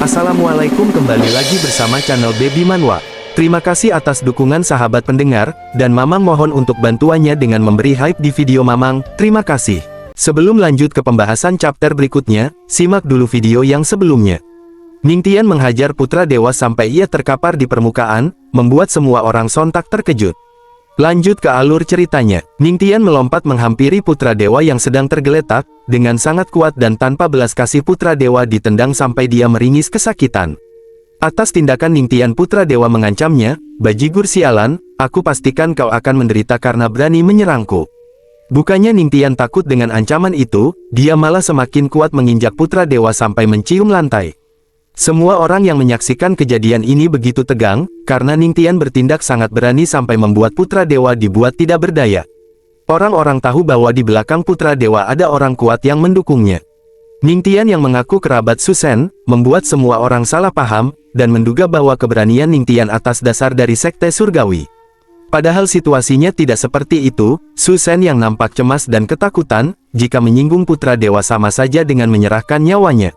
Assalamualaikum, kembali lagi bersama channel Baby Manhwa. Terima kasih atas dukungan sahabat pendengar, dan Mamang mohon untuk bantuannya dengan memberi hype di video Mamang, terima kasih. Sebelum lanjut ke pembahasan chapter berikutnya, simak dulu video yang sebelumnya. Ningtian menghajar putra dewa sampai ia terkapar di permukaan, membuat semua orang sontak terkejut. Lanjut ke alur ceritanya, Ningtian melompat menghampiri putra dewa yang sedang tergeletak, dengan sangat kuat dan tanpa belas kasih putra dewa ditendang sampai dia meringis kesakitan. Atas tindakan Ningtian, putra dewa mengancamnya, "Bajigur sialan, aku pastikan kau akan menderita karena berani menyerangku." Bukannya Ningtian takut dengan ancaman itu, dia malah semakin kuat menginjak putra dewa sampai mencium lantai. Semua orang yang menyaksikan kejadian ini begitu tegang, karena Ningtian bertindak sangat berani sampai membuat putra dewa dibuat tidak berdaya. Orang-orang tahu bahwa di belakang putra dewa ada orang kuat yang mendukungnya. Ningtian yang mengaku kerabat Susen, membuat semua orang salah paham, dan menduga bahwa keberanian Ningtian atas dasar dari sekte surgawi. Padahal situasinya tidak seperti itu. Susen yang nampak cemas dan ketakutan, jika menyinggung putra dewa sama saja dengan menyerahkan nyawanya.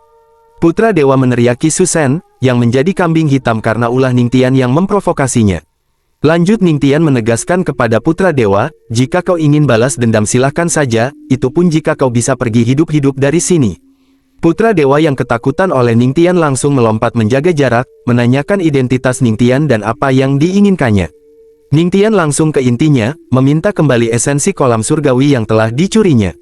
Putra dewa meneriaki Susen, yang menjadi kambing hitam karena ulah Ningtian yang memprovokasinya. Lanjut Ningtian menegaskan kepada putra dewa, "Jika kau ingin balas dendam silahkan saja, itu pun jika kau bisa pergi hidup-hidup dari sini." Putra dewa yang ketakutan oleh Ningtian langsung melompat menjaga jarak, menanyakan identitas Ningtian dan apa yang diinginkannya. Ningtian langsung ke intinya, meminta kembali esensi kolam surgawi yang telah dicurinya.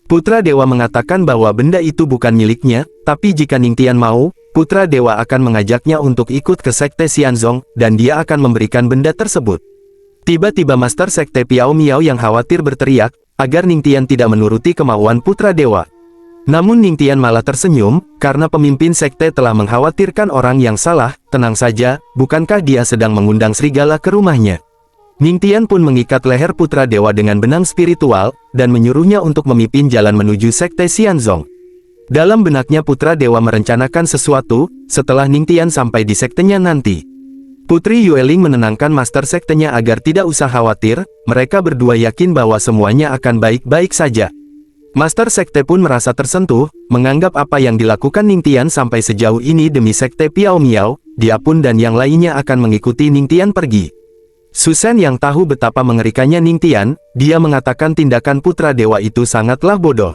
Putra dewa mengatakan bahwa benda itu bukan miliknya, tapi jika Ningtian mau, putra dewa akan mengajaknya untuk ikut ke sekte Xianzong, dan dia akan memberikan benda tersebut. Tiba-tiba Master Sekte Piao Miao yang khawatir berteriak, agar Ningtian tidak menuruti kemauan putra dewa. Namun Ningtian malah tersenyum, karena pemimpin sekte telah mengkhawatirkan orang yang salah. "Tenang saja, bukankah dia sedang mengundang serigala ke rumahnya?" Ningtian pun mengikat leher putra dewa dengan benang spiritual, dan menyuruhnya untuk memimpin jalan menuju sekte Xianzong. Dalam benaknya putra dewa merencanakan sesuatu, setelah Ningtian sampai di sektenya nanti. Putri Yueling menenangkan master sektenya agar tidak usah khawatir, mereka berdua yakin bahwa semuanya akan baik-baik saja. Master sekte pun merasa tersentuh, menganggap apa yang dilakukan Ningtian sampai sejauh ini demi sekte Piao Miao, dia pun dan yang lainnya akan mengikuti Ningtian pergi. Susen yang tahu betapa mengerikannya Ningtian, dia mengatakan tindakan putra dewa itu sangatlah bodoh.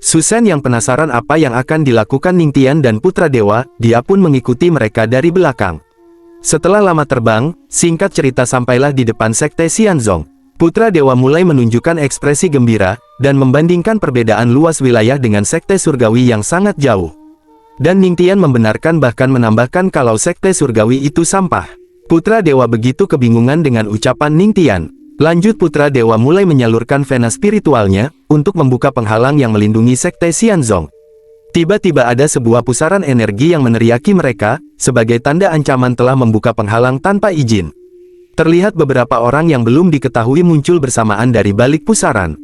Susen yang penasaran apa yang akan dilakukan Ningtian dan putra dewa, dia pun mengikuti mereka dari belakang. Setelah lama terbang, singkat cerita sampailah di depan sekte Xianzong. Putra dewa mulai menunjukkan ekspresi gembira, dan membandingkan perbedaan luas wilayah dengan sekte surgawi yang sangat jauh. Dan Ningtian membenarkan bahkan menambahkan kalau sekte surgawi itu sampah. Putra dewa begitu kebingungan dengan ucapan Ningtian. Lanjut putra dewa mulai menyalurkan vena spiritualnya, untuk membuka penghalang yang melindungi sekte Xianzong. Tiba-tiba ada sebuah pusaran energi yang meneriaki mereka, sebagai tanda ancaman telah membuka penghalang tanpa izin. Terlihat beberapa orang yang belum diketahui muncul bersamaan dari balik pusaran.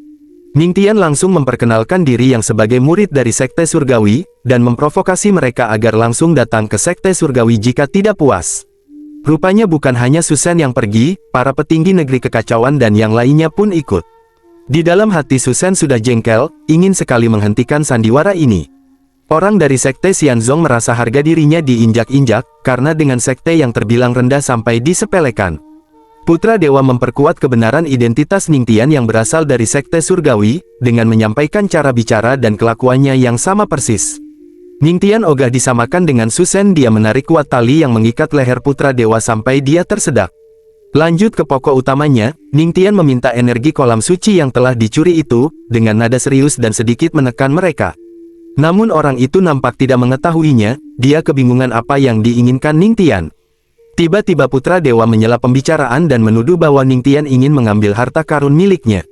Ningtian langsung memperkenalkan diri yang sebagai murid dari sekte surgawi, dan memprovokasi mereka agar langsung datang ke sekte surgawi jika tidak puas. Rupanya bukan hanya Susen yang pergi, para petinggi negeri kekacauan dan yang lainnya pun ikut. Di dalam hati Susen sudah jengkel, ingin sekali menghentikan sandiwara ini. Orang dari sekte Xianzong merasa harga dirinya diinjak-injak, karena dengan sekte yang terbilang rendah sampai disepelekan. Putra dewa memperkuat kebenaran identitas Ningtian yang berasal dari sekte surgawi, dengan menyampaikan cara bicara dan kelakuannya yang sama persis. Ningtian ogah disamakan dengan Susen, dia menarik kuat tali yang mengikat leher putra dewa sampai dia tersedak. Lanjut ke pokok utamanya, Ningtian meminta energi kolam suci yang telah dicuri itu, dengan nada serius dan sedikit menekan mereka. Namun orang itu nampak tidak mengetahuinya, dia kebingungan apa yang diinginkan Ningtian. Tiba-tiba putra dewa menyela pembicaraan dan menuduh bahwa Ningtian ingin mengambil harta karun miliknya.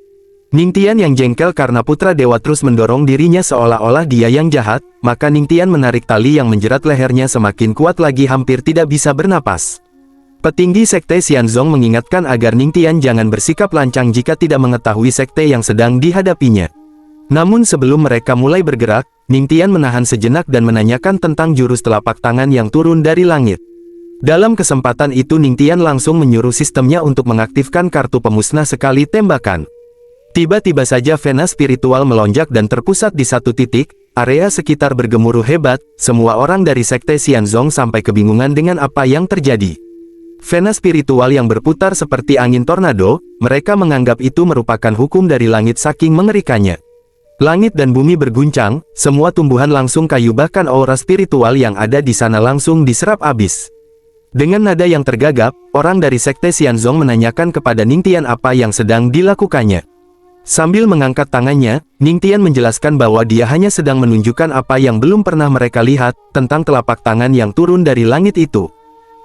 Ningtian yang jengkel karena putra dewa terus mendorong dirinya seolah-olah dia yang jahat, maka Ningtian menarik tali yang menjerat lehernya semakin kuat lagi, hampir tidak bisa bernapas. Petinggi sekte Xianzong mengingatkan agar Ningtian jangan bersikap lancang jika tidak mengetahui sekte yang sedang dihadapinya. Namun sebelum mereka mulai bergerak, Ningtian menahan sejenak dan menanyakan tentang jurus telapak tangan yang turun dari langit. Dalam kesempatan itu Ningtian langsung menyuruh sistemnya untuk mengaktifkan kartu pemusnah sekali tembakan. Tiba-tiba saja vena spiritual melonjak dan terpusat di satu titik, area sekitar bergemuruh hebat, semua orang dari Sekte Xianzong sampai kebingungan dengan apa yang terjadi. Vena spiritual yang berputar seperti angin tornado, mereka menganggap itu merupakan hukum dari langit saking mengerikannya. Langit dan bumi berguncang, semua tumbuhan langsung kayu bahkan aura spiritual yang ada di sana langsung diserap habis. Dengan nada yang tergagap, orang dari Sekte Xianzong menanyakan kepada Ningtian apa yang sedang dilakukannya. Sambil mengangkat tangannya, Ningtian menjelaskan bahwa dia hanya sedang menunjukkan apa yang belum pernah mereka lihat, tentang telapak tangan yang turun dari langit itu.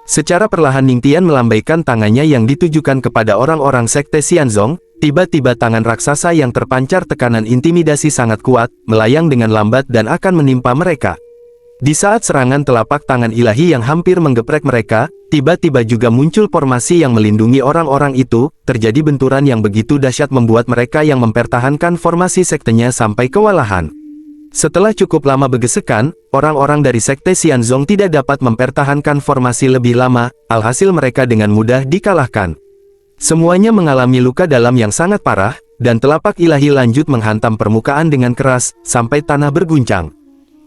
Secara perlahan Ningtian melambaikan tangannya yang ditujukan kepada orang-orang Sekte Xianzong, tiba-tiba tangan raksasa yang terpancar tekanan intimidasi sangat kuat, melayang dengan lambat dan akan menimpa mereka. Di saat serangan telapak tangan ilahi yang hampir menggeprek mereka, tiba-tiba juga muncul formasi yang melindungi orang-orang itu, terjadi benturan yang begitu dahsyat membuat mereka yang mempertahankan formasi sektenya sampai kewalahan. Setelah cukup lama bergesekan, orang-orang dari Sekte Xianzong tidak dapat mempertahankan formasi lebih lama, alhasil mereka dengan mudah dikalahkan. Semuanya mengalami luka dalam yang sangat parah, dan telapak ilahi lanjut menghantam permukaan dengan keras, sampai tanah berguncang.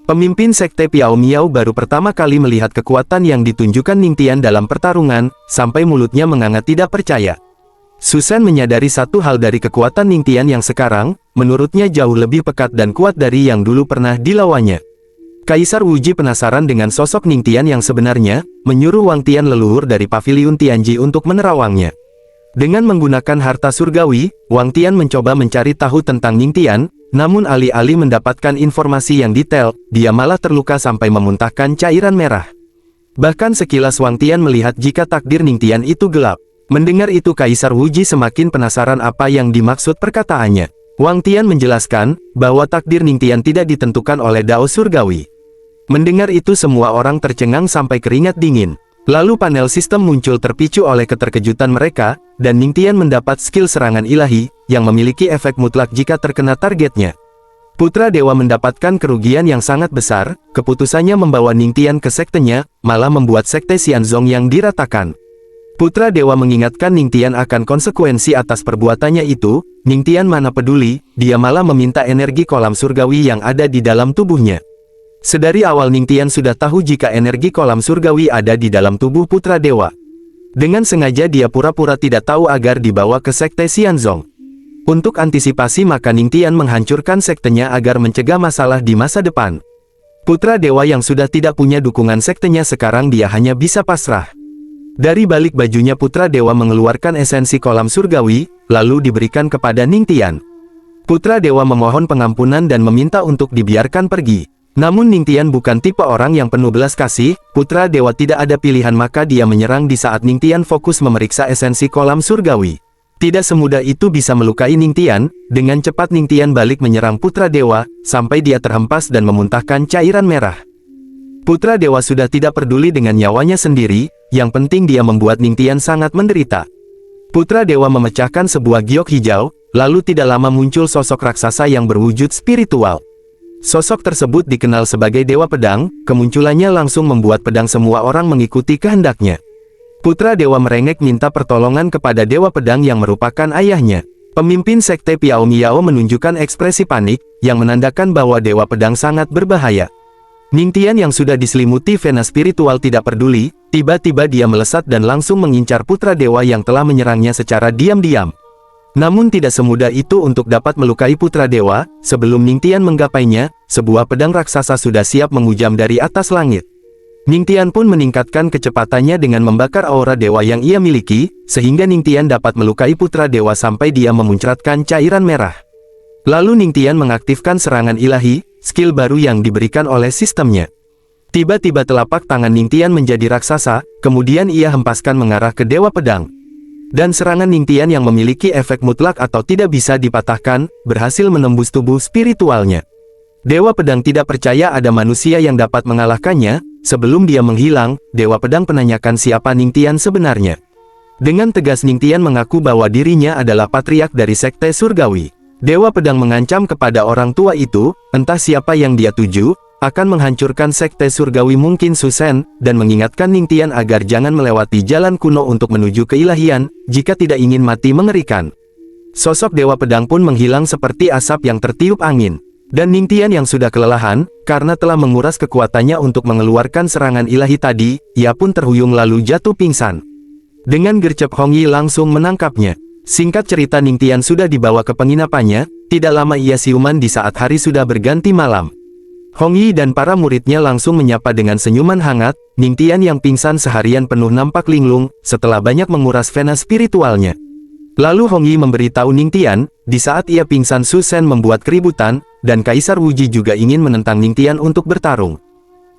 Pemimpin Sekte Piao Miao baru pertama kali melihat kekuatan yang ditunjukkan Ningtian dalam pertarungan, sampai mulutnya menganga tidak percaya. Susan menyadari satu hal dari kekuatan Ningtian yang sekarang, menurutnya jauh lebih pekat dan kuat dari yang dulu pernah dilawannya. Kaisar Wuji penasaran dengan sosok Ningtian yang sebenarnya, menyuruh Wang Tian leluhur dari paviliun Tianji untuk menerawangnya. Dengan menggunakan harta surgawi, Wang Tian mencoba mencari tahu tentang Ningtian, namun alih-alih mendapatkan informasi yang detail, dia malah terluka sampai memuntahkan cairan merah. Bahkan sekilas Wang Tian melihat jika takdir Ningtian itu gelap. Mendengar itu Kaisar Wuji semakin penasaran apa yang dimaksud perkataannya. Wang Tian menjelaskan, bahwa takdir Ningtian tidak ditentukan oleh Dao Surgawi. Mendengar itu semua orang tercengang sampai keringat dingin. Lalu panel sistem muncul terpicu oleh keterkejutan mereka, dan Ningtian mendapat skill serangan ilahi, yang memiliki efek mutlak jika terkena targetnya. Putra Dewa mendapatkan kerugian yang sangat besar, keputusannya membawa Ningtian ke sektenya, malah membuat Sekte Xianzong yang diratakan. Putra Dewa mengingatkan Ningtian akan konsekuensi atas perbuatannya itu, Ningtian mana peduli, dia malah meminta energi kolam surgawi yang ada di dalam tubuhnya. Sedari awal Ningtian sudah tahu jika energi kolam surgawi ada di dalam tubuh Putra Dewa. Dengan sengaja dia pura-pura tidak tahu agar dibawa ke Sekte Xianzong. Untuk antisipasi maka Ningtian menghancurkan sektenya agar mencegah masalah di masa depan. Putra Dewa yang sudah tidak punya dukungan sektenya sekarang dia hanya bisa pasrah. Dari balik bajunya Putra Dewa mengeluarkan esensi kolam surgawi, lalu diberikan kepada Ningtian. Putra Dewa memohon pengampunan dan meminta untuk dibiarkan pergi. Namun Ningtian bukan tipe orang yang penuh belas kasih, Putra Dewa tidak ada pilihan maka dia menyerang di saat Ningtian fokus memeriksa esensi kolam surgawi. Tidak semudah itu bisa melukai Ningtian, dengan cepat Ningtian balik menyerang Putra Dewa, sampai dia terhempas dan memuntahkan cairan merah. Putra Dewa sudah tidak peduli dengan nyawanya sendiri, yang penting dia membuat Ningtian sangat menderita. Putra Dewa memecahkan sebuah giok hijau, lalu tidak lama muncul sosok raksasa yang berwujud spiritual. Sosok tersebut dikenal sebagai Dewa Pedang, kemunculannya langsung membuat pedang semua orang mengikuti kehendaknya. Putra Dewa merengek minta pertolongan kepada Dewa Pedang yang merupakan ayahnya. Pemimpin Sekte Piao Miao menunjukkan ekspresi panik, yang menandakan bahwa Dewa Pedang sangat berbahaya. Ningtian yang sudah diselimuti vena spiritual tidak peduli, tiba-tiba dia melesat dan langsung mengincar Putra Dewa yang telah menyerangnya secara diam-diam. Namun tidak semudah itu untuk dapat melukai Putra Dewa, sebelum Ningtian menggapainya, sebuah pedang raksasa sudah siap menghujam dari atas langit. Ningtian pun meningkatkan kecepatannya dengan membakar aura dewa yang ia miliki, sehingga Ningtian dapat melukai Putra Dewa sampai dia memuncratkan cairan merah. Lalu Ningtian mengaktifkan serangan ilahi, skill baru yang diberikan oleh sistemnya. Tiba-tiba telapak tangan Ningtian menjadi raksasa, kemudian ia hempaskan mengarah ke Dewa Pedang. Dan serangan Ningtian yang memiliki efek mutlak atau tidak bisa dipatahkan, berhasil menembus tubuh spiritualnya. Dewa Pedang tidak percaya ada manusia yang dapat mengalahkannya. Sebelum dia menghilang, Dewa Pedang menanyakan siapa Ningtian sebenarnya. Dengan tegas Ningtian mengaku bahwa dirinya adalah patriark dari Sekte Surgawi. Dewa Pedang mengancam kepada orang tua itu, entah siapa yang dia tuju, akan menghancurkan Sekte Surgawi mungkin Susen, dan mengingatkan Ningtian agar jangan melewati jalan kuno untuk menuju keilahian, jika tidak ingin mati mengerikan. Sosok Dewa Pedang pun menghilang seperti asap yang tertiup angin. Dan Ningtian yang sudah kelelahan, karena telah menguras kekuatannya untuk mengeluarkan serangan ilahi tadi, ia pun terhuyung lalu jatuh pingsan. Dengan gercep Hong Yi langsung menangkapnya. Singkat cerita Ningtian sudah dibawa ke penginapannya, tidak lama ia siuman di saat hari sudah berganti malam. Hong Yi dan para muridnya langsung menyapa dengan senyuman hangat, Ningtian yang pingsan seharian penuh nampak linglung, setelah banyak menguras vena spiritualnya. Lalu Hong Yi memberitahu Ningtian, di saat ia pingsan Su Shen membuat keributan, dan Kaisar Wuji juga ingin menentang Ningtian untuk bertarung.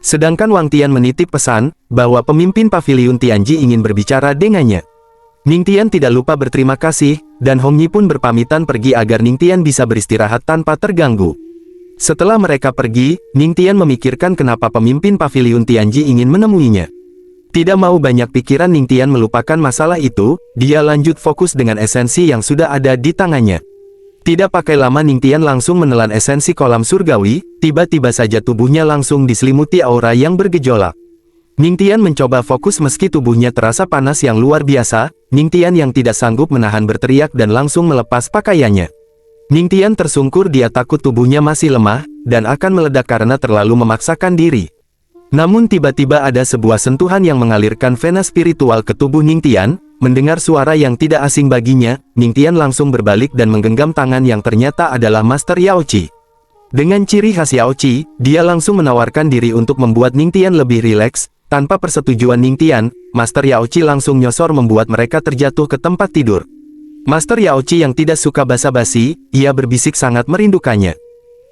Sedangkan Wang Tian menitip pesan, bahwa pemimpin paviliun Tianji ingin berbicara dengannya. Ningtian tidak lupa berterima kasih, dan Hong Yi pun berpamitan pergi agar Ningtian bisa beristirahat tanpa terganggu. Setelah mereka pergi, Ningtian memikirkan kenapa pemimpin paviliun Tianji ingin menemuinya. Tidak mau banyak pikiran Ningtian melupakan masalah itu, dia lanjut fokus dengan esensi yang sudah ada di tangannya. Tidak pakai lama Ningtian langsung menelan esensi kolam surgawi, tiba-tiba saja tubuhnya langsung diselimuti aura yang bergejolak. Ningtian mencoba fokus meski tubuhnya terasa panas yang luar biasa, Ningtian yang tidak sanggup menahan berteriak dan langsung melepas pakaiannya. Ningtian tersungkur, dia takut tubuhnya masih lemah, dan akan meledak karena terlalu memaksakan diri. Namun tiba-tiba ada sebuah sentuhan yang mengalirkan vena spiritual ke tubuh Ningtian. Mendengar suara yang tidak asing baginya, Ningtian langsung berbalik dan menggenggam tangan yang ternyata adalah Master Yaoqi. Dengan ciri khas Yaoqi, dia langsung menawarkan diri untuk membuat Ningtian lebih rileks. Tanpa persetujuan Ningtian, Master Yaoqi langsung nyosor membuat mereka terjatuh ke tempat tidur. Master Yaoqi yang tidak suka basa-basi, ia berbisik sangat merindukannya.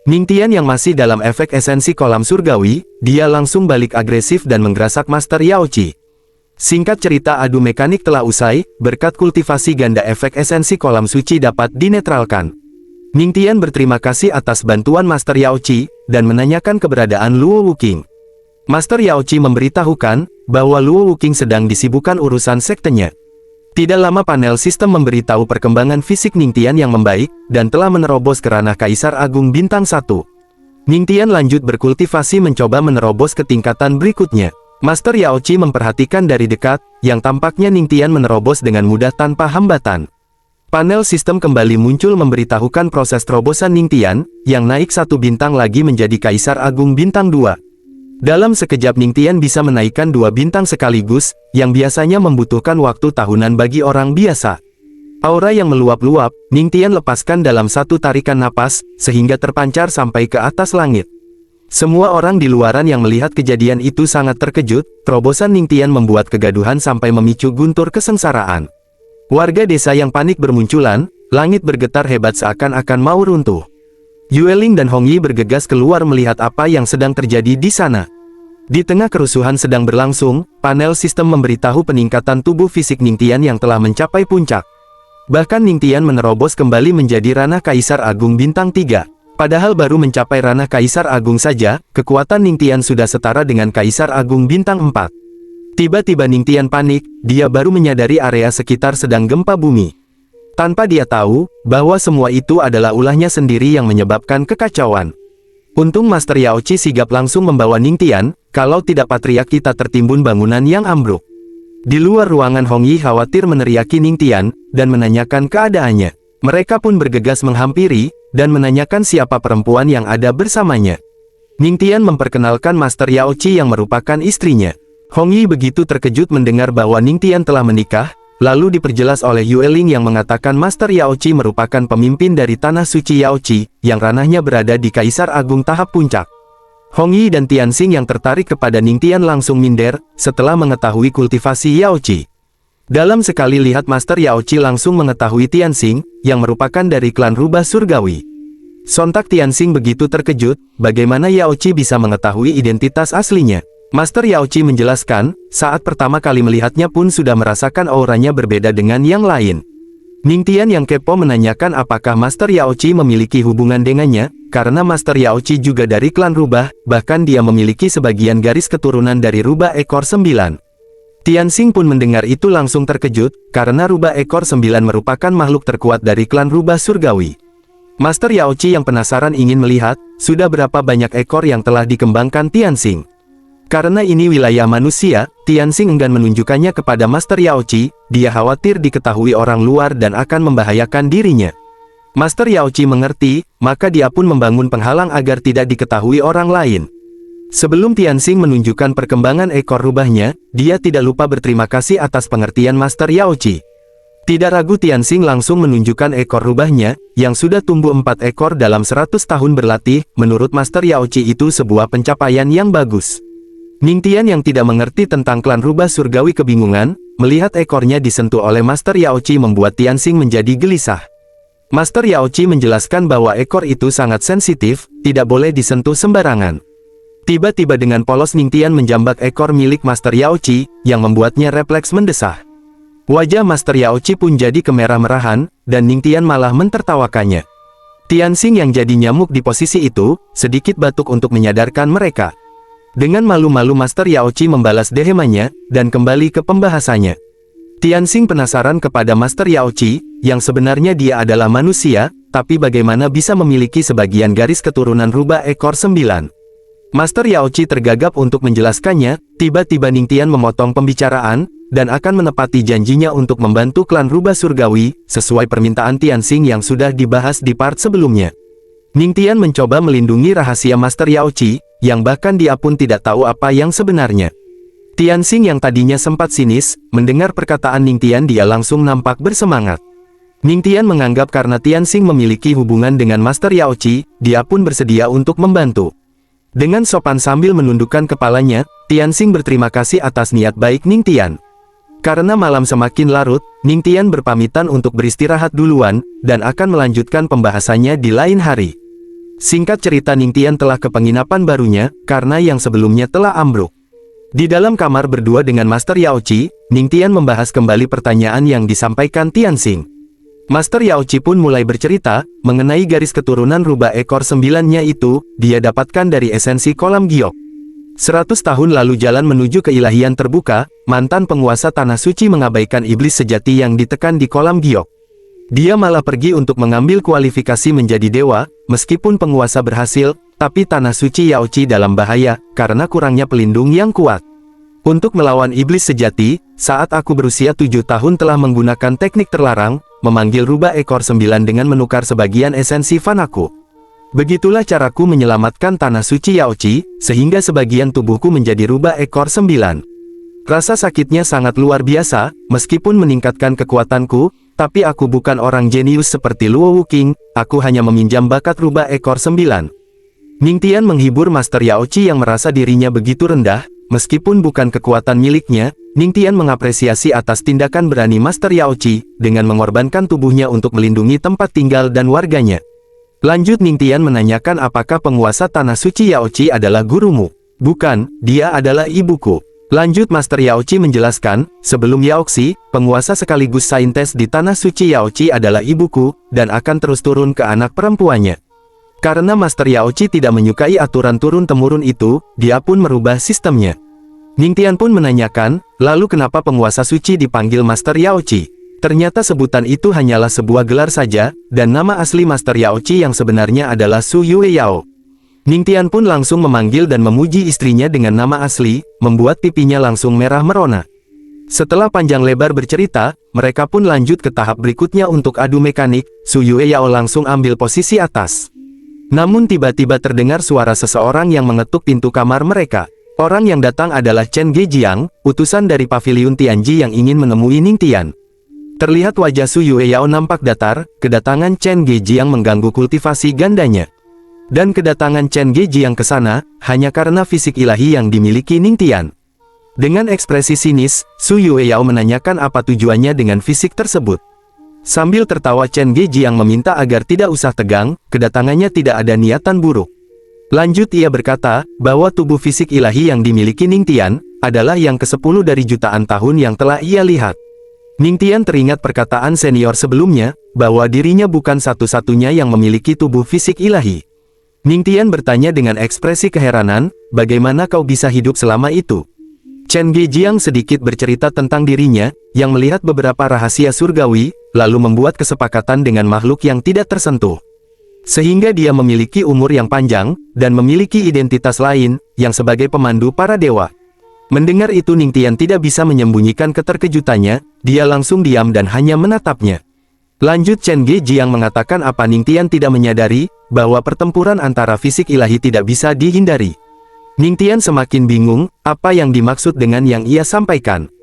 Ningtian yang masih dalam efek esensi kolam surgawi, dia langsung balik agresif dan menggerasak Master Yaoqi. Singkat cerita adu mekanik telah usai, berkat kultivasi ganda efek esensi kolam suci dapat dinetralkan. Ningtian berterima kasih atas bantuan Master Yaoqi, dan menanyakan keberadaan Luo Wuqing. Master Yaoqi memberitahukan, bahwa Luo Wuqing sedang disibukkan urusan sektenya. Tidak lama panel sistem memberitahu perkembangan fisik Ningtian yang membaik, dan telah menerobos ke ranah Kaisar Agung Bintang 1. Ningtian lanjut berkultivasi mencoba menerobos ke tingkatan berikutnya. Master Yaoqi memperhatikan dari dekat, yang tampaknya Ningtian menerobos dengan mudah tanpa hambatan. Panel sistem kembali muncul memberitahukan proses terobosan Ningtian, yang naik 1 bintang lagi menjadi Kaisar Agung Bintang 2. Dalam sekejap Ningtian bisa menaikkan 2 bintang sekaligus, yang biasanya membutuhkan waktu tahunan bagi orang biasa. Aura yang meluap-luap, Ningtian lepaskan dalam satu tarikan napas, sehingga terpancar sampai ke atas langit. Semua orang di luaran yang melihat kejadian itu sangat terkejut, terobosan Ningtian membuat kegaduhan sampai memicu guntur kesengsaraan. Warga desa yang panik bermunculan, langit bergetar hebat seakan-akan mau runtuh. Yueling dan Hong Yi bergegas keluar melihat apa yang sedang terjadi di sana. Di tengah kerusuhan sedang berlangsung, panel sistem memberitahu peningkatan tubuh fisik Ningtian yang telah mencapai puncak. Bahkan Ningtian menerobos kembali menjadi ranah Kaisar Agung Bintang 3. Padahal baru mencapai ranah Kaisar Agung saja, kekuatan Ningtian sudah setara dengan Kaisar Agung Bintang 4. Tiba-tiba Ningtian panik, dia baru menyadari area sekitar sedang gempa bumi. Tanpa dia tahu, bahwa semua itu adalah ulahnya sendiri yang menyebabkan kekacauan. Untung Master Yaoqi sigap langsung membawa Ningtian, kalau tidak patriark kita tertimbun bangunan yang ambruk. Di luar ruangan Hong Yi khawatir meneriaki Ningtian, dan menanyakan keadaannya. Mereka pun bergegas menghampiri, dan menanyakan siapa perempuan yang ada bersamanya. Ningtian memperkenalkan Master Yaoqi yang merupakan istrinya. Hong Yi begitu terkejut mendengar bahwa Ningtian telah menikah, lalu diperjelas oleh Yueling yang mengatakan Master Yaoqi merupakan pemimpin dari Tanah Suci Yaoqi, yang ranahnya berada di Kaisar Agung tahap puncak. Hong Yi dan Tianxing yang tertarik kepada Ningtian langsung minder, setelah mengetahui kultivasi Yaoqi. Dalam sekali lihat Master Yaoqi langsung mengetahui Tianxing, yang merupakan dari klan Rubah Surgawi. Sontak Tianxing begitu terkejut, bagaimana Yaoqi bisa mengetahui identitas aslinya. Master Yaoqi menjelaskan, saat pertama kali melihatnya pun sudah merasakan auranya berbeda dengan yang lain. Ningtian yang kepo menanyakan apakah Master Yaoqi memiliki hubungan dengannya, karena Master Yaoqi juga dari klan Rubah, bahkan dia memiliki sebagian garis keturunan dari Rubah Ekor 9. Tianxing pun mendengar itu langsung terkejut, karena Rubah Ekor 9 merupakan makhluk terkuat dari klan Rubah Surgawi. Master Yaoqi yang penasaran ingin melihat, sudah berapa banyak ekor yang telah dikembangkan Tianxing. Karena ini wilayah manusia, Tianxing enggan menunjukkannya kepada Master Yaoqi, dia khawatir diketahui orang luar dan akan membahayakan dirinya. Master Yaoqi mengerti, maka dia pun membangun penghalang agar tidak diketahui orang lain. Sebelum Tianxing menunjukkan perkembangan ekor rubahnya, dia tidak lupa berterima kasih atas pengertian Master Yaoqi. Tidak ragu Tianxing langsung menunjukkan ekor rubahnya, yang sudah tumbuh 4 ekor dalam 100 tahun berlatih. Menurut Master Yaoqi itu sebuah pencapaian yang bagus. Ningtian yang tidak mengerti tentang klan rubah surgawi kebingungan, melihat ekornya disentuh oleh Master Yaoqi membuat Tianxing menjadi gelisah. Master Yaoqi menjelaskan bahwa ekor itu sangat sensitif, tidak boleh disentuh sembarangan. Tiba-tiba dengan polos Ningtian menjambak ekor milik Master Yaoqi, yang membuatnya refleks mendesah. Wajah Master Yaoqi pun jadi kemerah-merahan, dan Ningtian malah mentertawakannya. Tianxing yang jadi nyamuk di posisi itu, sedikit batuk untuk menyadarkan mereka. Dengan malu-malu Master Yaoqi membalas dehemannya, dan kembali ke pembahasannya. Tianxing penasaran kepada Master Yaoqi, yang sebenarnya dia adalah manusia, tapi bagaimana bisa memiliki sebagian garis keturunan rubah ekor 9. Master Yaoqi tergagap untuk menjelaskannya, tiba-tiba Ningtian memotong pembicaraan, dan akan menepati janjinya untuk membantu klan rubah surgawi, sesuai permintaan Tianxing yang sudah dibahas di part sebelumnya. Ningtian mencoba melindungi rahasia Master Yaoqi, yang bahkan dia pun tidak tahu apa yang sebenarnya. Tianxing yang tadinya sempat sinis, mendengar perkataan Ningtian dia langsung nampak bersemangat. Ningtian menganggap karena Tianxing memiliki hubungan dengan Master Yaoqi, dia pun bersedia untuk membantu. Dengan sopan sambil menundukkan kepalanya, Tianxing berterima kasih atas niat baik Ningtian. Karena malam semakin larut, Ningtian berpamitan untuk beristirahat duluan, dan akan melanjutkan pembahasannya di lain hari. Singkat cerita Ningtian telah ke penginapan barunya, karena yang sebelumnya telah ambruk. Di dalam kamar berdua dengan Master Yaoqi, Ningtian membahas kembali pertanyaan yang disampaikan Tianxing. Master Yaoqi pun mulai bercerita, mengenai garis keturunan rubah ekor 9-nya itu, dia dapatkan dari esensi kolam giok. 100 tahun lalu jalan menuju keilahian terbuka, mantan penguasa Tanah Suci mengabaikan iblis sejati yang ditekan di kolam giok. Dia malah pergi untuk mengambil kualifikasi menjadi dewa, meskipun penguasa berhasil, tapi Tanah Suci Yaoqi dalam bahaya, karena kurangnya pelindung yang kuat. Untuk melawan iblis sejati, saat aku berusia 7 tahun telah menggunakan teknik terlarang, memanggil rubah ekor 9 dengan menukar sebagian esensi fanaku. Begitulah caraku menyelamatkan Tanah Suci Yaoqi, sehingga sebagian tubuhku menjadi rubah ekor 9. Rasa sakitnya sangat luar biasa, meskipun meningkatkan kekuatanku, tapi aku bukan orang jenius seperti Luo Wuqing, aku hanya meminjam bakat rubah ekor 9. Ningtian menghibur Master Yaoqi yang merasa dirinya begitu rendah, meskipun bukan kekuatan miliknya. Ningtian mengapresiasi atas tindakan berani Master Yaoqi, dengan mengorbankan tubuhnya untuk melindungi tempat tinggal dan warganya. Lanjut Ningtian menanyakan apakah penguasa Tanah Suci Yaoqi adalah gurumu? Bukan, dia adalah ibuku. Lanjut Master Yaoqi menjelaskan, sebelum Yaoxi, penguasa sekaligus saintes di Tanah Suci Yaoqi adalah ibuku, dan akan terus turun ke anak perempuannya. Karena Master Yaoqi tidak menyukai aturan turun-temurun itu, dia pun merubah sistemnya. Ningtian pun menanyakan, lalu kenapa penguasa suci dipanggil Master Yaoqi? Ternyata sebutan itu hanyalah sebuah gelar saja, dan nama asli Master Yaoqi yang sebenarnya adalah Su Yue Yao. Ningtian pun langsung memanggil dan memuji istrinya dengan nama asli, membuat pipinya langsung merah merona. Setelah panjang lebar bercerita, mereka pun lanjut ke tahap berikutnya untuk adu mekanik. Su Yue Yao langsung ambil posisi atas. Namun tiba-tiba terdengar suara seseorang yang mengetuk pintu kamar mereka. Orang yang datang adalah Chen Gejiang, utusan dari paviliun Tianji yang ingin menemui Ningtian. Terlihat wajah Su Yue Yao nampak datar, kedatangan Chen Gejiang mengganggu kultivasi gandanya. Dan kedatangan Chen Gejiang ke sana, hanya karena fisik ilahi yang dimiliki Ningtian. Dengan ekspresi sinis, Su Yue Yao menanyakan apa tujuannya dengan fisik tersebut. Sambil tertawa Chen Gejiang meminta agar tidak usah tegang, kedatangannya tidak ada niatan buruk. Lanjut ia berkata, bahwa tubuh fisik ilahi yang dimiliki Ningtian, adalah yang ke-10 dari jutaan tahun yang telah ia lihat. Ningtian teringat perkataan senior sebelumnya, bahwa dirinya bukan satu-satunya yang memiliki tubuh fisik ilahi. Ningtian bertanya dengan ekspresi keheranan, bagaimana kau bisa hidup selama itu? Chen Gejiang sedikit bercerita tentang dirinya, yang melihat beberapa rahasia surgawi, lalu membuat kesepakatan dengan makhluk yang tidak tersentuh. Sehingga dia memiliki umur yang panjang, dan memiliki identitas lain, yang sebagai pemandu para dewa. Mendengar itu Ningtian tidak bisa menyembunyikan keterkejutannya, dia langsung diam dan hanya menatapnya. Lanjut Chen Gejiang mengatakan apa Ning Tian tidak menyadari, bahwa pertempuran antara fisik ilahi tidak bisa dihindari. Ning Tian semakin bingung, apa yang dimaksud dengan yang ia sampaikan.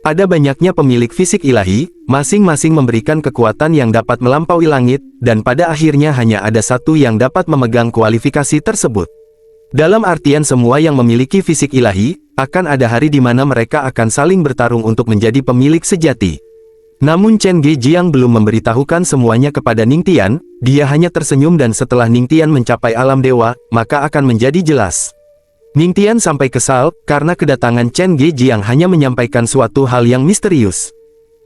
Ada banyaknya pemilik fisik ilahi, masing-masing memberikan kekuatan yang dapat melampaui langit, dan pada akhirnya hanya ada satu yang dapat memegang kualifikasi tersebut. Dalam artian semua yang memiliki fisik ilahi, akan ada hari di mana mereka akan saling bertarung untuk menjadi pemilik sejati. Namun Chen Gejiang belum memberitahukan semuanya kepada Ning Tian, dia hanya tersenyum dan setelah Ning Tian mencapai alam dewa, maka akan menjadi jelas. Ning Tian sampai kesal, karena kedatangan Chen Gejiang hanya menyampaikan suatu hal yang misterius.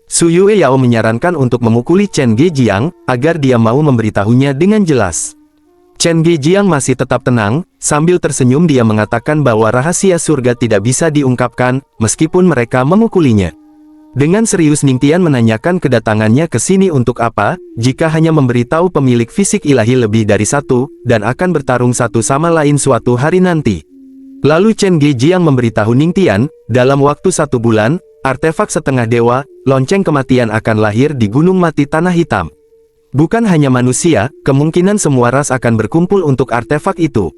Su Yue Yao menyarankan untuk memukuli Chen Gejiang, agar dia mau memberitahunya dengan jelas. Chen Gejiang masih tetap tenang, sambil tersenyum dia mengatakan bahwa rahasia surga tidak bisa diungkapkan, meskipun mereka memukulinya. Dengan serius Ning Tian menanyakan kedatangannya ke sini untuk apa, jika hanya memberitahu pemilik fisik ilahi lebih dari satu, dan akan bertarung satu sama lain suatu hari nanti. Lalu Chen Gejiang memberitahu Ning Tian, dalam waktu 1 bulan, artefak setengah dewa, lonceng kematian akan lahir di Gunung Mati Tanah Hitam. Bukan hanya manusia, kemungkinan semua ras akan berkumpul untuk artefak itu.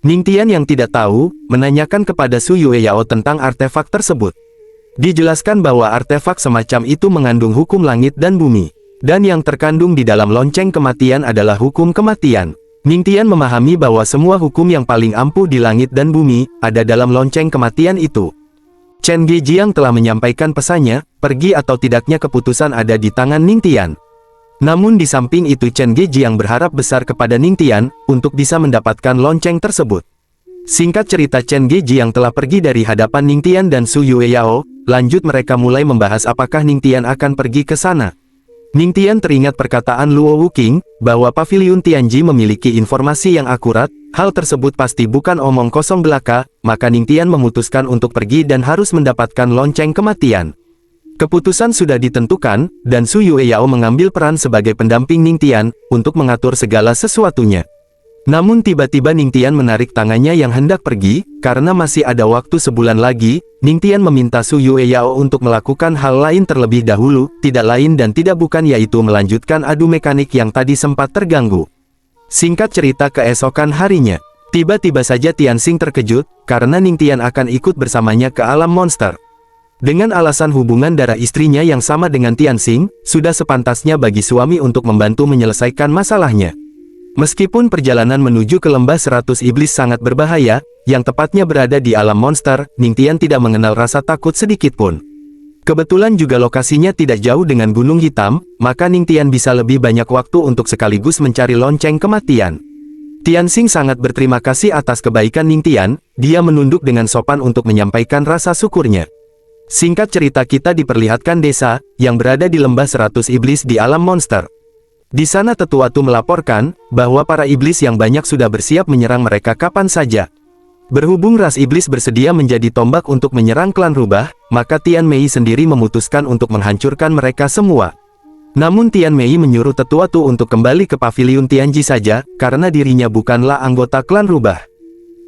Ning Tian yang tidak tahu, menanyakan kepada Su Yue Yao tentang artefak tersebut. Dijelaskan bahwa artefak semacam itu mengandung hukum langit dan bumi. Dan yang terkandung di dalam lonceng kematian adalah hukum kematian. Ning Tian memahami bahwa semua hukum yang paling ampuh di langit dan bumi, ada dalam lonceng kematian itu. Chen Gejiang telah menyampaikan pesannya, pergi atau tidaknya keputusan ada di tangan Ning Tian. Namun di samping itu Chen Gejiang berharap besar kepada Ning Tian, untuk bisa mendapatkan lonceng tersebut. Singkat cerita Chen Gejiang telah pergi dari hadapan Ning Tian dan Su Yue Yao, lanjut mereka mulai membahas apakah Ning Tian akan pergi ke sana. Ning Tian teringat perkataan Luo Wuqing, bahwa Paviliun Tianji memiliki informasi yang akurat, hal tersebut pasti bukan omong kosong belaka, maka Ning Tian memutuskan untuk pergi dan harus mendapatkan lonceng kematian. Keputusan sudah ditentukan, dan Su Yue Yao mengambil peran sebagai pendamping Ning Tian, untuk mengatur segala sesuatunya. Namun tiba-tiba Ning Tian menarik tangannya yang hendak pergi, karena masih ada waktu sebulan lagi, Ning Tian meminta Su Yue Yao untuk melakukan hal lain terlebih dahulu, tidak lain dan tidak bukan yaitu melanjutkan adu mekanik yang tadi sempat terganggu. Singkat cerita keesokan harinya, tiba-tiba saja Tianxing terkejut, karena Ning Tian akan ikut bersamanya ke alam monster. Dengan alasan hubungan darah istrinya yang sama dengan Tianxing, sudah sepantasnya bagi suami untuk membantu menyelesaikan masalahnya. Meskipun perjalanan menuju ke lembah 100 iblis sangat berbahaya, yang tepatnya berada di alam monster, Ning Tian tidak mengenal rasa takut sedikitpun. Kebetulan juga lokasinya tidak jauh dengan Gunung Hitam, maka Ning Tian bisa lebih banyak waktu untuk sekaligus mencari lonceng kematian. Tianxing sangat berterima kasih atas kebaikan Ning Tian, dia menunduk dengan sopan untuk menyampaikan rasa syukurnya. Singkat cerita kita diperlihatkan desa, yang berada di lembah 100 iblis di alam monster. Di sana Tetua Tu melaporkan, bahwa para iblis yang banyak sudah bersiap menyerang mereka kapan saja. Berhubung ras iblis bersedia menjadi tombak untuk menyerang klan rubah, maka Tian Mei sendiri memutuskan untuk menghancurkan mereka semua. Namun Tian Mei menyuruh Tetua Tu untuk kembali ke Paviliun Tianji saja, karena dirinya bukanlah anggota klan rubah.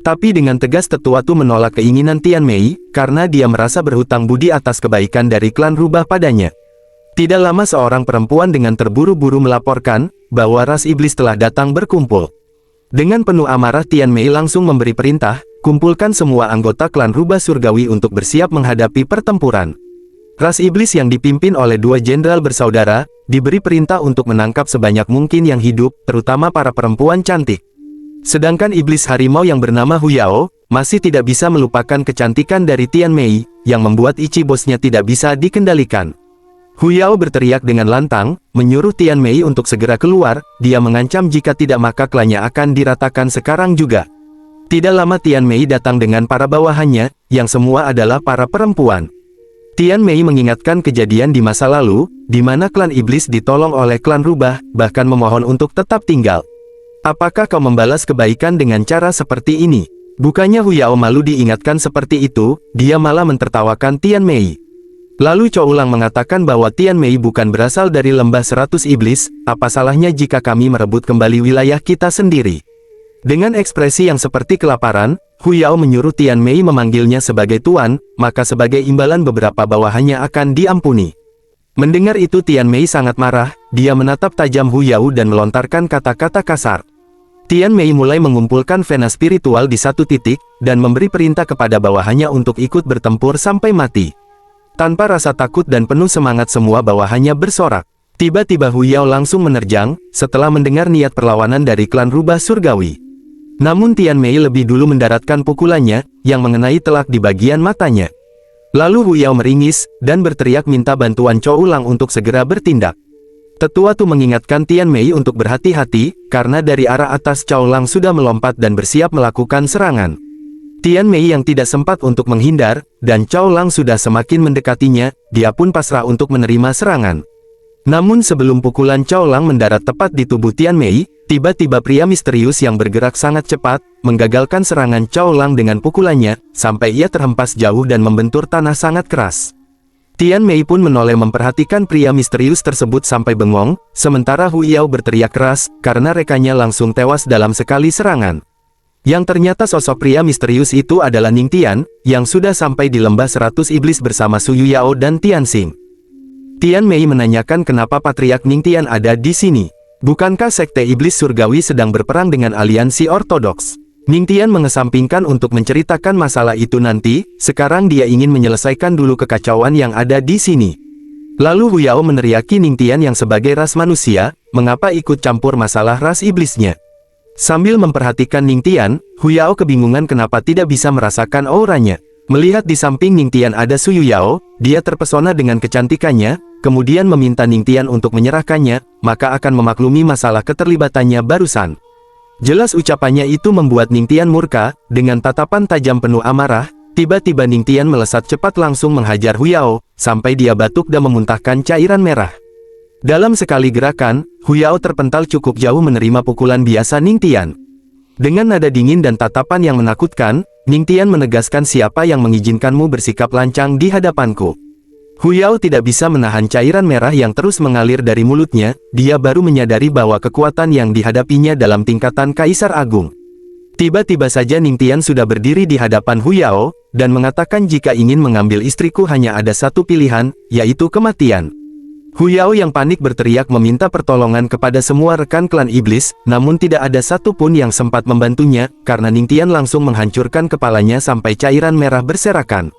Tapi dengan tegas Tetua Tu menolak keinginan Tian Mei, karena dia merasa berhutang budi atas kebaikan dari klan rubah padanya. Tidak lama seorang perempuan dengan terburu-buru melaporkan, bahwa ras iblis telah datang berkumpul. Dengan penuh amarah Tian Mei langsung memberi perintah, kumpulkan semua anggota klan rubah surgawi untuk bersiap menghadapi pertempuran. Ras iblis yang dipimpin oleh 2 jenderal bersaudara, diberi perintah untuk menangkap sebanyak mungkin yang hidup, terutama para perempuan cantik. Sedangkan iblis harimau yang bernama Hu Yao, masih tidak bisa melupakan kecantikan dari Tian Mei, yang membuat Ichi bosnya tidak bisa dikendalikan. Hu Yao berteriak dengan lantang, menyuruh Tian Mei untuk segera keluar, dia mengancam jika tidak maka klannya akan diratakan sekarang juga. Tidak lama Tian Mei datang dengan para bawahannya, yang semua adalah para perempuan. Tian Mei mengingatkan kejadian di masa lalu, di mana klan iblis ditolong oleh klan rubah, bahkan memohon untuk tetap tinggal. Apakah kau membalas kebaikan dengan cara seperti ini? Bukannya Hu Yao malu diingatkan seperti itu, dia malah mentertawakan Tian Mei. Lalu Chou Lang mengatakan bahwa Tian Mei bukan berasal dari lembah 100 iblis, apa salahnya jika kami merebut kembali wilayah kita sendiri. Dengan ekspresi yang seperti kelaparan, Hu Yao menyuruh Tian Mei memanggilnya sebagai tuan, maka sebagai imbalan beberapa bawahannya akan diampuni. Mendengar itu Tian Mei sangat marah, dia menatap tajam Hu Yao dan melontarkan kata-kata kasar. Tian Mei mulai mengumpulkan vena spiritual di satu titik, dan memberi perintah kepada bawahannya untuk ikut bertempur sampai mati. Tanpa rasa takut dan penuh semangat semua bawahannya bersorak. Tiba-tiba Hu Yao langsung menerjang, setelah mendengar niat perlawanan dari klan rubah surgawi. Namun Tian Mei lebih dulu mendaratkan pukulannya, yang mengenai telak di bagian matanya. Lalu Hu Yao meringis, dan berteriak minta bantuan Chou Lang untuk segera bertindak. Tetua Tu mengingatkan Tian Mei untuk berhati-hati, karena dari arah atas Chou Lang sudah melompat dan bersiap melakukan serangan. Tian Mei yang tidak sempat untuk menghindar, dan Chou Lang sudah semakin mendekatinya, dia pun pasrah untuk menerima serangan. Namun sebelum pukulan Chou Lang mendarat tepat di tubuh Tian Mei, tiba-tiba pria misterius yang bergerak sangat cepat, menggagalkan serangan Chou Lang dengan pukulannya, sampai ia terhempas jauh dan membentur tanah sangat keras. Tian Mei pun menoleh memperhatikan pria misterius tersebut sampai bengong, sementara Hu Yao berteriak keras, karena rekannya langsung tewas dalam sekali serangan. Yang ternyata sosok pria misterius itu adalah Ning Tian, yang sudah sampai di lembah 100 iblis bersama Su Yuyao dan Tian Xing. Tian Mei menanyakan kenapa Patriark Ning Tian ada di sini. Bukankah Sekte Iblis Surgawi sedang berperang dengan aliansi ortodoks? Ning Tian mengesampingkan untuk menceritakan masalah itu nanti, sekarang dia ingin menyelesaikan dulu kekacauan yang ada di sini. Lalu Hu Yao meneriaki Ning Tian yang sebagai ras manusia, mengapa ikut campur masalah ras iblisnya. Sambil memperhatikan Ning Tian, Hu Yao kebingungan kenapa tidak bisa merasakan auranya. Melihat di samping Ning Tian ada Su Yuyao, dia terpesona dengan kecantikannya, kemudian meminta Ning Tian untuk menyerahkannya, maka akan memaklumi masalah keterlibatannya barusan. Jelas ucapannya itu membuat Ning Tian murka, dengan tatapan tajam penuh amarah, tiba-tiba Ning Tian melesat cepat langsung menghajar Hu Yao, sampai dia batuk dan memuntahkan cairan merah. Dalam sekali gerakan, Hu Yao terpental cukup jauh menerima pukulan biasa Ning Tian. Dengan nada dingin dan tatapan yang menakutkan, Ning Tian menegaskan siapa yang mengizinkanmu bersikap lancang di hadapanku. Hu Yao tidak bisa menahan cairan merah yang terus mengalir dari mulutnya, dia baru menyadari bahwa kekuatan yang dihadapinya dalam tingkatan Kaisar Agung. Tiba-tiba saja Ning Tian sudah berdiri di hadapan Hu Yao, dan mengatakan jika ingin mengambil istriku hanya ada satu pilihan, yaitu kematian. Hu Yao yang panik berteriak meminta pertolongan kepada semua rekan klan iblis, namun tidak ada satupun yang sempat membantunya, karena Ning Tian langsung menghancurkan kepalanya sampai cairan merah berserakan.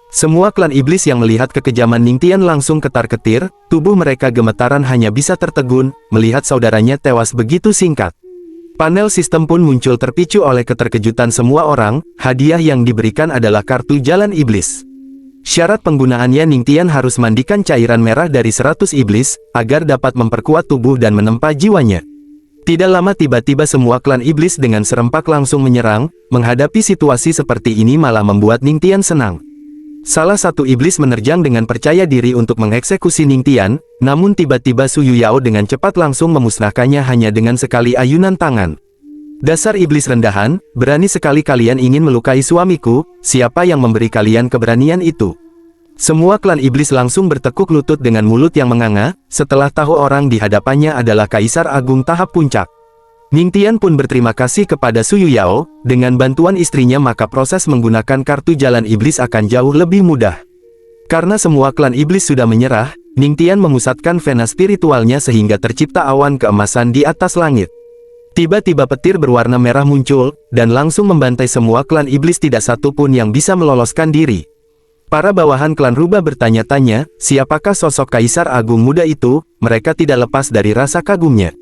Semua klan iblis yang melihat kekejaman Ning Tian langsung ketar-ketir, tubuh mereka gemetaran hanya bisa tertegun, melihat saudaranya tewas begitu singkat. Panel sistem pun muncul terpicu oleh keterkejutan semua orang, hadiah yang diberikan adalah kartu jalan iblis. Syarat penggunaannya Ning Tian harus mandikan cairan merah dari 100 iblis, agar dapat memperkuat tubuh dan menempa jiwanya. Tidak lama tiba-tiba semua klan iblis dengan serempak langsung menyerang, menghadapi situasi seperti ini malah membuat Ning Tian senang. Salah satu iblis menerjang dengan percaya diri untuk mengeksekusi Ning Tian, namun tiba-tiba Su Yuyao dengan cepat langsung memusnahkannya hanya dengan sekali ayunan tangan. Dasar iblis rendahan, berani sekali kalian ingin melukai suamiku, siapa yang memberi kalian keberanian itu? Semua klan iblis langsung bertekuk lutut dengan mulut yang menganga, setelah tahu orang di hadapannya adalah Kaisar Agung tahap puncak. Ning Tian pun berterima kasih kepada Su Yuyao, dengan bantuan istrinya maka proses menggunakan kartu jalan iblis akan jauh lebih mudah. Karena semua klan iblis sudah menyerah, Ning Tian memusatkan vena spiritualnya sehingga tercipta awan keemasan di atas langit. Tiba-tiba petir berwarna merah muncul, dan langsung membantai semua klan iblis, tidak satu pun yang bisa meloloskan diri. Para bawahan klan rubah bertanya-tanya, siapakah sosok Kaisar Agung muda itu, mereka tidak lepas dari rasa kagumnya.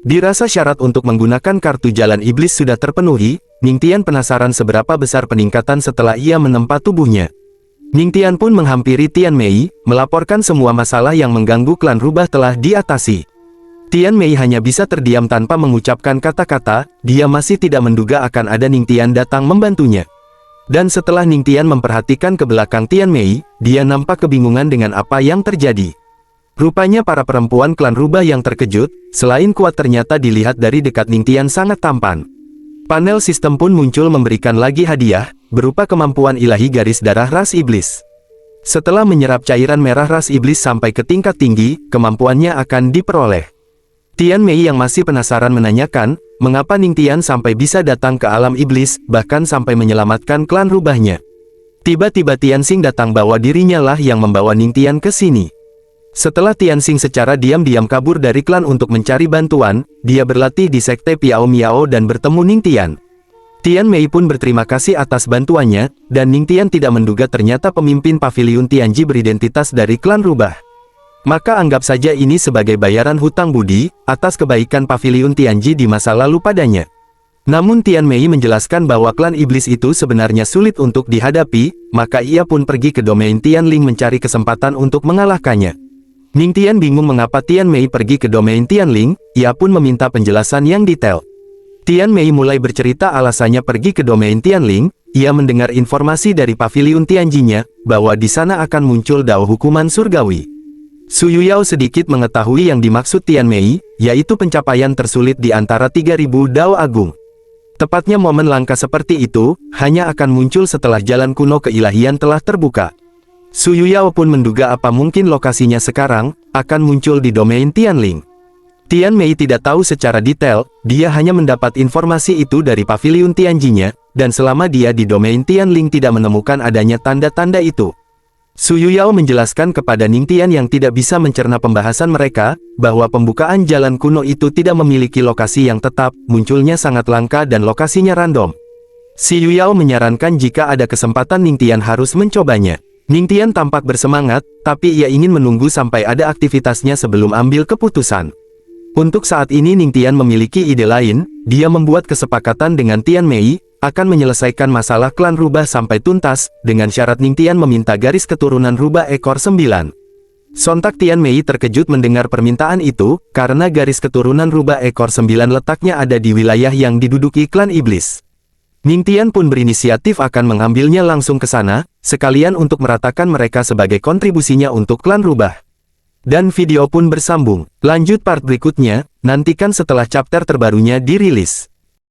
Dirasa syarat untuk menggunakan kartu jalan iblis sudah terpenuhi, Ning Tian penasaran seberapa besar peningkatan setelah ia menempa tubuhnya. Ning Tian pun menghampiri Tian Mei, melaporkan semua masalah yang mengganggu klan rubah telah diatasi. Tian Mei hanya bisa terdiam tanpa mengucapkan kata-kata, dia masih tidak menduga akan ada Ning Tian datang membantunya. Dan setelah Ning Tian memperhatikan ke belakang Tian Mei, dia nampak kebingungan dengan apa yang terjadi. Rupanya para perempuan klan rubah yang terkejut, selain kuat ternyata dilihat dari dekat Ning Tian sangat tampan. Panel sistem pun muncul memberikan lagi hadiah, berupa kemampuan ilahi garis darah ras iblis. Setelah menyerap cairan merah ras iblis sampai ke tingkat tinggi, kemampuannya akan diperoleh. Tian Mei yang masih penasaran menanyakan, mengapa Ning Tian sampai bisa datang ke alam iblis, bahkan sampai menyelamatkan klan rubahnya. Tiba-tiba Tian Xing datang, bahwa dirinya lah yang membawa Ning Tian ke sini. Setelah Tianxing secara diam-diam kabur dari klan untuk mencari bantuan, dia berlatih di sekte Piao Miao dan bertemu Ning Tian. Tian Mei pun berterima kasih atas bantuannya, dan Ning Tian tidak menduga ternyata pemimpin paviliun Tianji beridentitas dari klan rubah. Maka anggap saja ini sebagai bayaran hutang budi, atas kebaikan paviliun Tianji di masa lalu padanya. Namun Tian Mei menjelaskan bahwa klan iblis itu sebenarnya sulit untuk dihadapi, maka ia pun pergi ke domain Tianling mencari kesempatan untuk mengalahkannya. Ning Tian bingung mengapa Tian Mei pergi ke domain Tianling, ia pun meminta penjelasan yang detail. Tian Mei mulai bercerita alasannya pergi ke domain Tianling, ia mendengar informasi dari paviliun Tianjinya, bahwa di sana akan muncul dao hukuman surgawi. Su Yuyao sedikit mengetahui yang dimaksud Tian Mei, yaitu pencapaian tersulit di antara 3000 dao agung. Tepatnya momen langka seperti itu, hanya akan muncul setelah jalan kuno keilahian telah terbuka. Su Yuyao pun menduga apa mungkin lokasinya sekarang, akan muncul di domain Tianling. Tian Mei tidak tahu secara detail, dia hanya mendapat informasi itu dari paviliun Tianjinya, dan selama dia di domain Tianling tidak menemukan adanya tanda-tanda itu. Su Yuyao menjelaskan kepada Ning Tian yang tidak bisa mencerna pembahasan mereka, bahwa pembukaan jalan kuno itu tidak memiliki lokasi yang tetap, munculnya sangat langka dan lokasinya random. Si Yuyao menyarankan jika ada kesempatan Ning Tian harus mencobanya. Ning Tian tampak bersemangat, tapi ia ingin menunggu sampai ada aktivitasnya sebelum ambil keputusan. Untuk saat ini Ning Tian memiliki ide lain, dia membuat kesepakatan dengan Tian Mei, akan menyelesaikan masalah klan rubah sampai tuntas, dengan syarat Ning Tian meminta garis keturunan rubah ekor 9. Sontak Tian Mei terkejut mendengar permintaan itu, karena garis keturunan rubah ekor 9 letaknya ada di wilayah yang diduduki klan iblis. Ning Tian pun berinisiatif akan mengambilnya langsung ke sana, sekalian untuk meratakan mereka sebagai kontribusinya untuk klan rubah. Dan video pun bersambung. Lanjut part berikutnya, nantikan setelah chapter terbarunya dirilis.